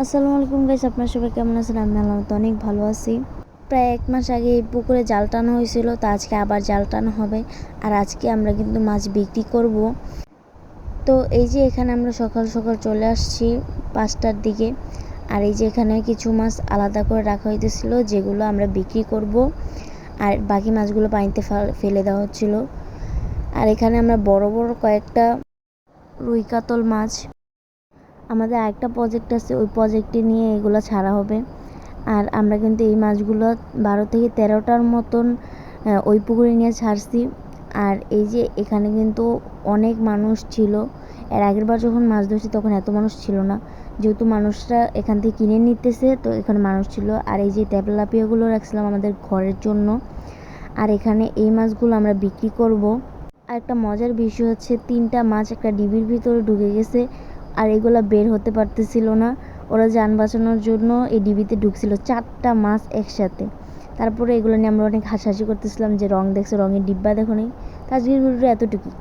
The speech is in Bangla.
আসসালামু আলাইকুম গাইস, আপনারা সবাই কেমন আছেন? আমি আলহামদুলিল্লাহ অনেক ভালো আছি। প্রায় 1 মাস আগে এই পুকুরে জাল টানা হয়েছিল, তো আজকে আবার জাল টানা হবে। আর আজকে আমরা কিন্তু মাছ বিক্রি করব। তো এই যে এখানে আমরা সকাল সকাল চলে আসছি 5টার দিকে। আর এই যে এখানে কিছু মাছ আলাদা করে রাখা হইতেছিল, যেগুলো আমরা বিক্রি করব। আর বাকি মাছগুলো পানিতে ফেলে দেওয়া হচ্ছিল। আর এখানে আমরা বড় বড় কয়েকটা রুই কাতল মাছ, আমাদের আরেকটা প্রজেক্ট আছে, ওই প্রজেক্টে নিয়ে এগুলো ছাড়া হবে। আর আমরা কিন্তু এই মাছগুলো 12 থেকে 13টার মতন ওই পুকুরে নিয়ে ছাড়ছি। আর এই যে এখানে কিন্তু অনেক মানুষ ছিল। এর আগের বার যখন মাছ ধরছি তখন এত মানুষ ছিল না, যেহেতু মানুষরা এখান থেকে কিনে নিতেছে, তো এখানে মানুষ ছিল। আর এই যে তেলাপিয়াগুলো রাখছিলাম আমাদের ঘরের জন্য। আর এখানে এই মাছগুলো আমরা বিক্রি করব। আর একটা মজার বিষয় হচ্ছে 3টা মাছ একটা ডিবির ভিতরে ঢুকে গেছে, আর এগুলো বের হতে পারতেছিল না। ওরা যান বাঁচানোর জন্য এই ডিবিতে ঢুকছিল 4টা মাছ একসাথে। তারপরে এগুলো নিয়ে আমরা অনেক হাসাহাসি করতেছিলাম যে রং দেখছো, রঙের ডিব্বা দেখো নেই। তো আজকের ভিডিওটা এতটুকুই।